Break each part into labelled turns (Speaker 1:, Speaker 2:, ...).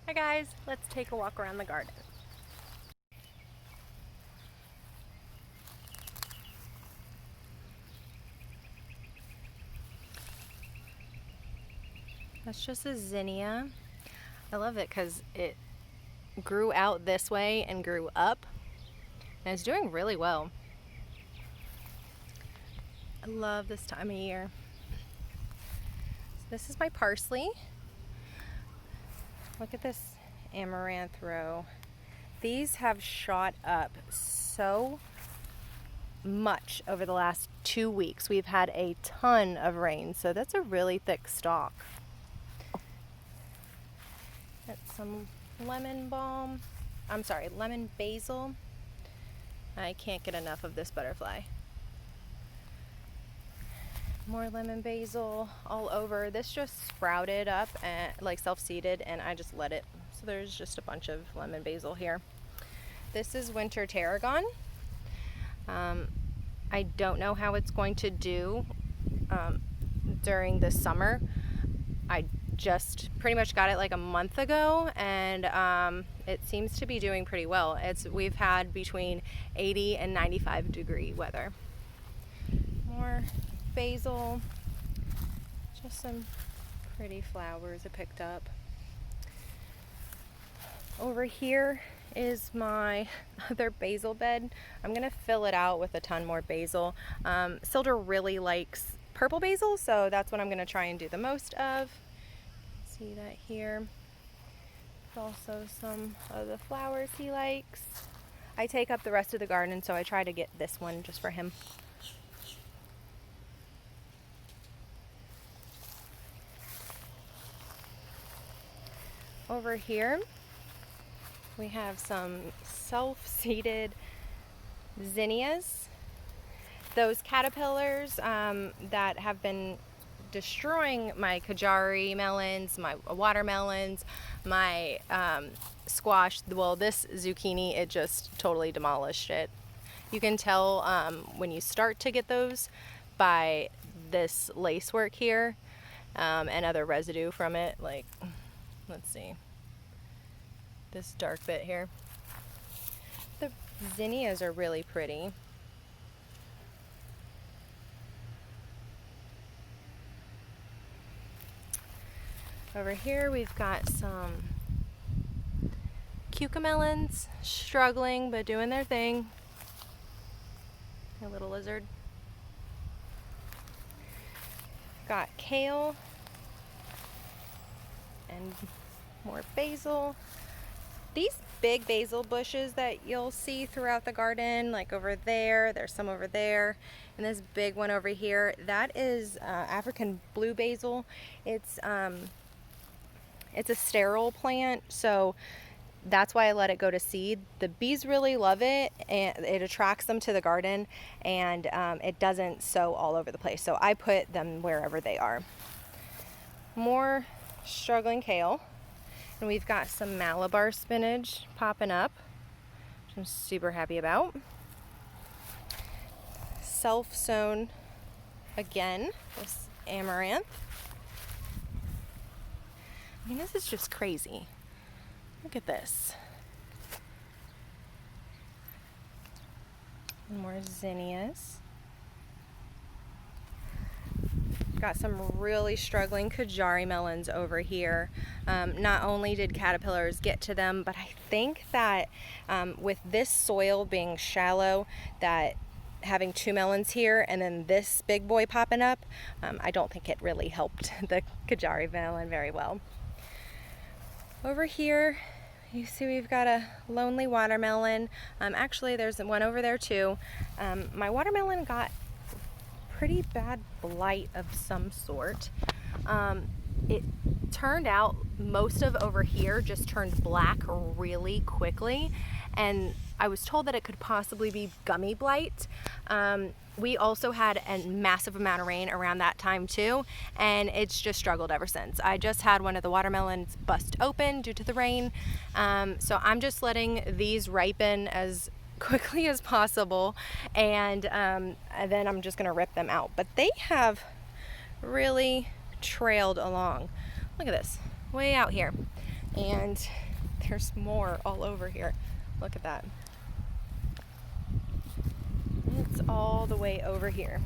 Speaker 1: Hi guys, let's take a walk around the garden. That's just a zinnia. I love it because it grew out this way and grew up, and it's doing really well. I love this time of year. So this is my parsley. Look at this amaranth row. These have shot up so much over the last 2 weeks. We've had a ton of rain, so that's a really thick stalk. Got some lemon balm. I'm sorry, lemon basil. I can't get enough of this butterfly. More lemon basil all over. This just sprouted up and like self-seeded, and I just let it. So there's just a bunch of lemon basil here. This is winter tarragon. I don't know how it's going to do during the summer. I just pretty much got it like a month ago, and it seems to be doing pretty well. We've had between 80 and 95 degree weather. More basil, just some pretty flowers I picked up. Over here is my other basil bed. I'm gonna fill it out with a ton more basil. Silder really likes purple basil, so that's what I'm gonna try and do the most of. See that here. Also some of the flowers he likes. I take up the rest of the garden, so I try to get this one just for him. Over here we have some self-seeded zinnias. Those caterpillars that have been destroying my Kajari melons, my watermelons, my squash. Well, this zucchini, it just totally demolished it. You can tell when you start to get those by this lace work here and other residue from it. Like, let's see, this dark bit here. The zinnias are really pretty. Over here we've got some cucamelons, struggling but doing their thing. A little lizard. Got kale and more basil. These big basil bushes that you'll see throughout the garden, like over there, there's some over there, and this big one over here, that is African blue basil. It's a sterile plant, so that's why I let it go to seed. The bees really love it, and it attracts them to the garden, and it doesn't sow all over the place, so I put them wherever they are. More struggling kale, and we've got some Malabar spinach popping up, which I'm super happy about. Self-sown again, this amaranth. I mean, this is just crazy. Look at this. More zinnias. Got some really struggling Kajari melons over here. Not only did caterpillars get to them, but I think that with this soil being shallow, that having 2 melons here and then this big boy popping up, I don't think it really helped the Kajari melon very well. Over here, you see we've got a lonely watermelon. Actually, there's one over there too. My watermelon got pretty bad blight of some sort. It turned out most of over here just turned black really quickly, and I was told that it could possibly be gummy blight. We also had a massive amount of rain around that time too, and it's just struggled ever since. I just had one of the watermelons bust open due to the rain, so I'm just letting these ripen as quickly as possible, and then I'm just gonna rip them out. But they have really trailed along. Look at this, way out here. And there's more all over here. Look at that. It's all the way over here.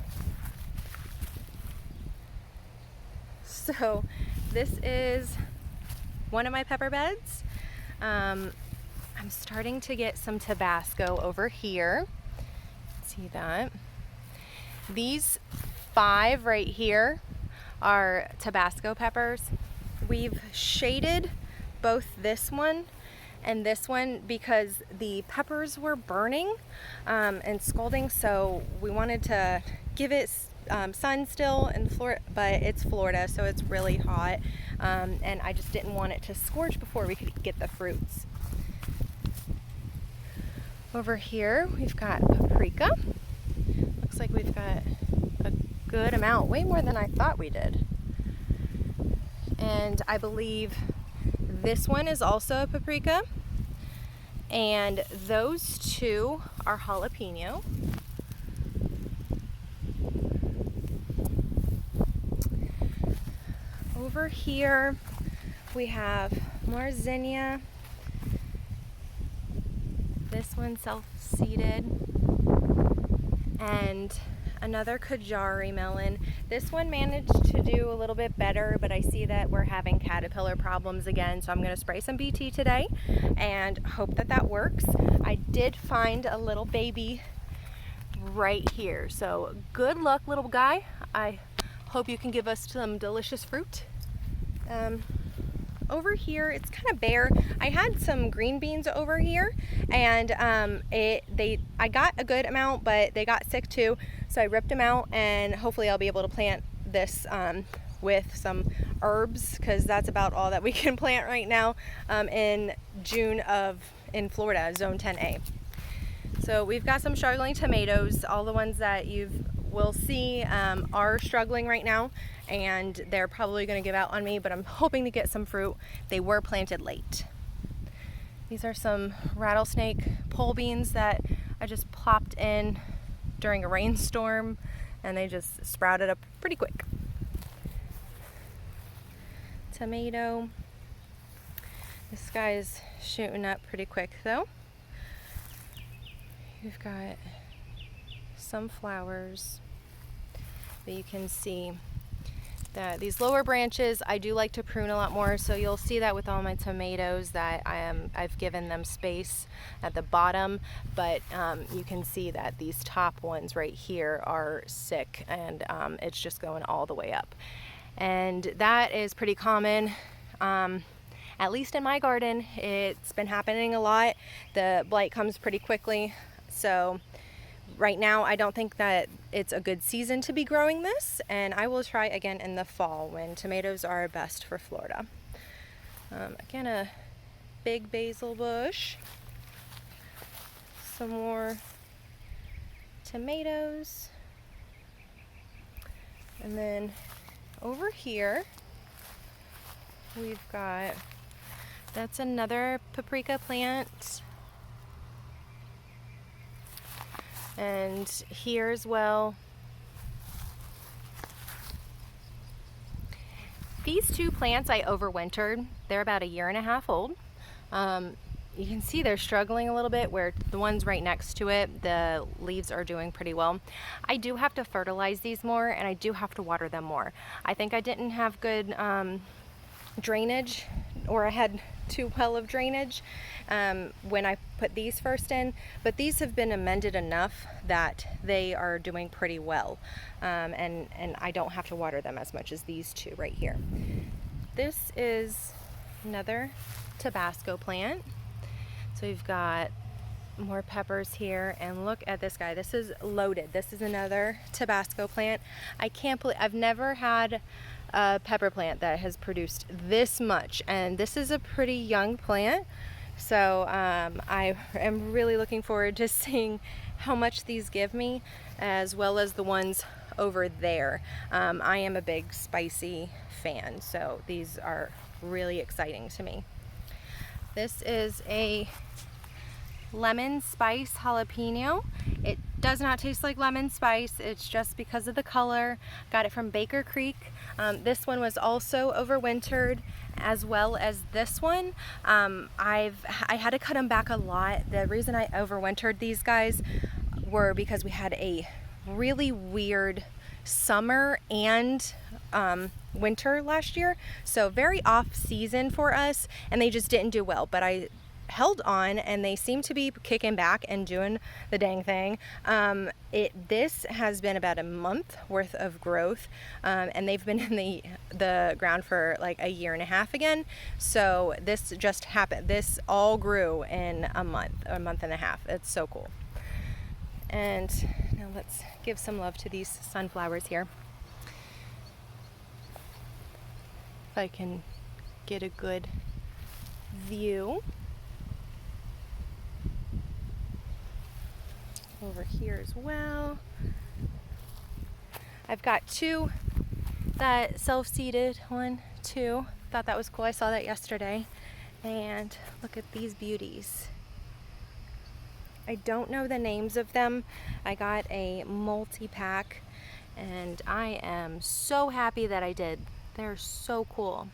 Speaker 1: So this is one of my pepper beds. I'm starting to get some Tabasco over here. See that? These 5 right here are Tabasco peppers. We've shaded both this one and this one because the peppers were burning and scalding, so we wanted to give it sun still in Florida, but it's Florida, so it's really hot, and I just didn't want it to scorch before we could get the fruits. Over here we've got paprika. Looks like we've got a good amount, way more than I thought we did. And I believe this one is also a paprika, and those 2 are jalapeno. Over here we have more zinnia. This one self-seeded, and another Kajari melon. This one managed to do a little bit better, but I see that we're having caterpillar problems again, so I'm going to spray some BT today and hope that that works. I did find a little baby right here, so good luck, little guy. I hope you can give us some delicious fruit. Over here it's kind of bare. I had some green beans over here, and I got a good amount, but they got sick too, so I ripped them out, and hopefully I'll be able to plant this with some herbs, because that's about all that we can plant right now in June in Florida, zone 10A. So we've got some struggling tomatoes. All the ones that you will see are struggling right now, and they're probably going to give out on me, but I'm hoping to get some fruit. They were planted late. These are some rattlesnake pole beans that I just plopped in during a rainstorm, and they just sprouted up pretty quick. Tomato. This guy's shooting up pretty quick though. You've got some flowers, but you can see that these lower branches I do like to prune a lot more, so you'll see that with all my tomatoes that I've given them space at the bottom, but you can see that these top ones right here are sick, and it's just going all the way up, and that is pretty common. At least in my garden, it's been happening a lot. The blight comes pretty quickly, so right now I don't think that it's a good season to be growing this, and I will try again in the fall when tomatoes are best for Florida. Again, a big basil bush, some more tomatoes, and then over here we've got, that's another paprika plant. And here as well. These 2 plants I overwintered. They're about 1.5 years old. You can see they're struggling a little bit, where the ones right next to it, the leaves are doing pretty well. I do have to fertilize these more, and I do have to water them more. I think I didn't have good drainage, or I had too well of drainage when I put these first in, but these have been amended enough that they are doing pretty well, and I don't have to water them as much as these 2 right here. This is another Tabasco plant. So we've got more peppers here, and look at this guy. This is loaded. This is another Tabasco plant. I can't believe I've never had a pepper plant that has produced this much, and this is a pretty young plant, so I am really looking forward to seeing how much these give me, as well as the ones over there. I am a big spicy fan, so these are really exciting to me. This is a lemon spice jalapeno. It Does not taste like lemon spice. It's just because of the color. Got it from Baker Creek. This one was also overwintered, as well as this one. I had to cut them back a lot. The reason I overwintered these guys were because we had a really weird summer and winter last year, so very off season for us, and they just didn't do well. But I held on, and they seem to be kicking back and doing the dang thing. This has been about a month worth of growth, and they've been in the ground for like a year and a half again. So this just happened. This all grew in a month and a half. It's so cool. And now let's give some love to these sunflowers here. If I can get a good view. Over here as well. I've got two that self-seeded, 1, 2. Thought that was cool. I saw that yesterday. And look at these beauties. I don't know the names of them. I got a multi-pack, and I am so happy that I did. They're so cool.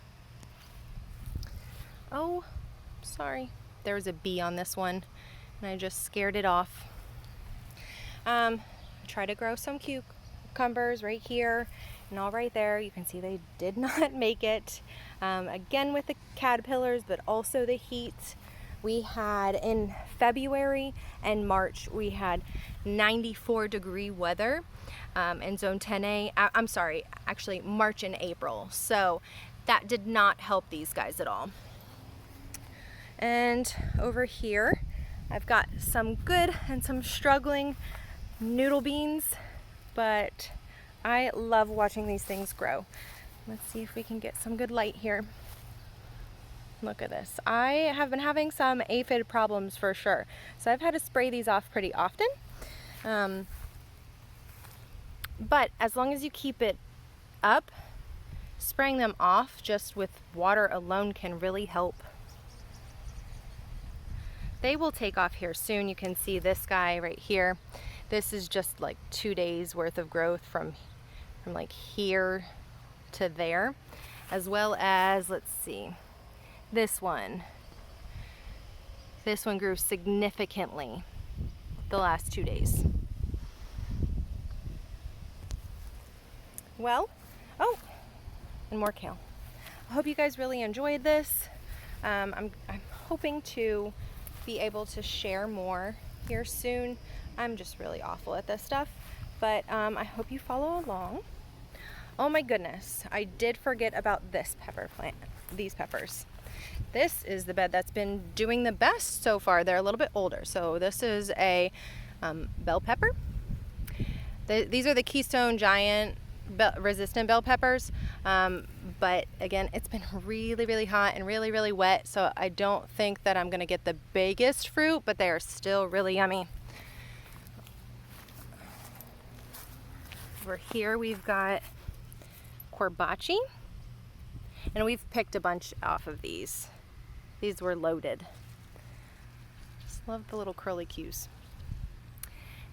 Speaker 1: Oh, sorry. There was a bee on this one, and I just scared it off. I tried to grow some cucumbers right here and all right there. You can see they did not make it. Again with the caterpillars, but also the heat. We had in February and March, we had 94-degree weather in Zone 10A. I'm sorry, actually March and April. So that did not help these guys at all. And over here, I've got some good and some struggling noodle beans, but I love watching these things grow. Let's see if we can get some good light here. Look at this. I have been having some aphid problems for sure, so I've had to spray these off pretty often. But as long as you keep it up, spraying them off just with water alone can really help. They will take off here soon. You can see this guy right here. This is just like 2 days worth of growth from like here to there, as well as, let's see, this one. This one grew significantly the last 2 days. Well, oh, and more kale. I hope you guys really enjoyed this. I'm hoping to be able to share more here soon. I'm just really awful at this stuff, but I hope you follow along. Oh my goodness, I did forget about this pepper plant, these peppers. This is the bed that's been doing the best so far. They're a little bit older. So this is a bell pepper. These are the Keystone Giant resistant bell peppers. But again, it's been really, really hot and really, really wet. So I don't think that I'm gonna get the biggest fruit, but they are still really yummy. Over here we've got Corbaci, and we've picked a bunch off of these. These were loaded. Just love the little curly cues.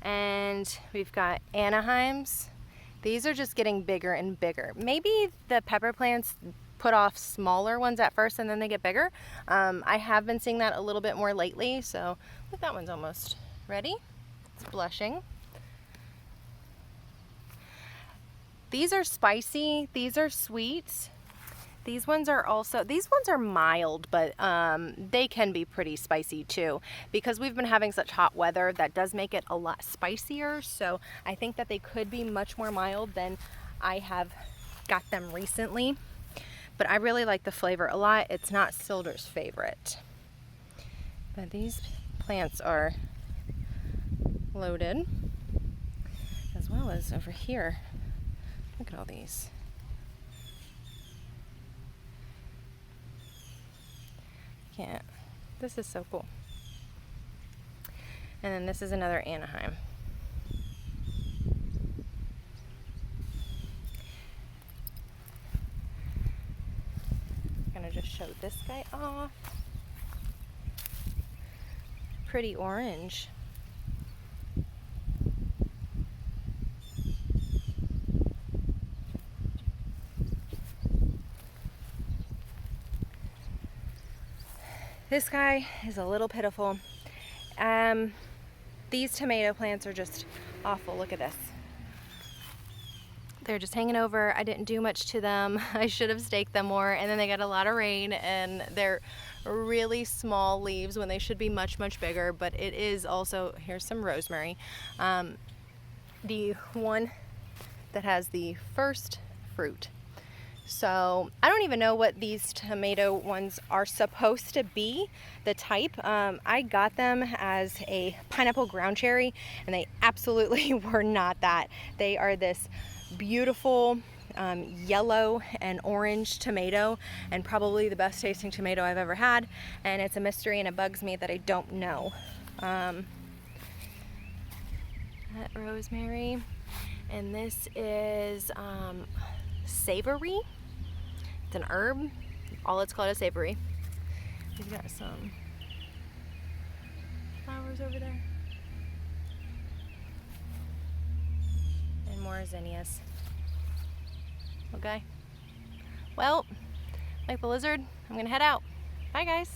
Speaker 1: And we've got Anaheims. These are just getting bigger and bigger. Maybe the pepper plants put off smaller ones at first and then they get bigger. I have been seeing that a little bit more lately. So look, that one's almost ready. It's blushing. These are spicy, these are sweet. These ones are mild, but they can be pretty spicy too. Because we've been having such hot weather, that does make it a lot spicier. So I think that they could be much more mild than I have got them recently. But I really like the flavor a lot. It's not Silder's favorite. But these plants are loaded, as well as over here. Look at all these. Can't. This is so cool. And then this is another Anaheim. I'm gonna just show this guy off. Pretty orange. This guy is a little pitiful. These tomato plants are just awful. Look at this. They're just hanging over. I didn't do much to them. I should have staked them more, and then they got a lot of rain, and they're really small leaves when they should be much, much bigger. But it is also, here's some rosemary. The one that has the first fruit. So I don't even know what these tomato ones are supposed to be, the type. I got them as a pineapple ground cherry, and they absolutely were not that. They are this beautiful yellow and orange tomato, and probably the best tasting tomato I've ever had, and it's a mystery, and it bugs me that I don't know. That rosemary, and this is savory. It's an herb. All it's called is savory. We've got some flowers over there. And more zinnias. Okay. Well, like the lizard, I'm gonna head out. Bye guys.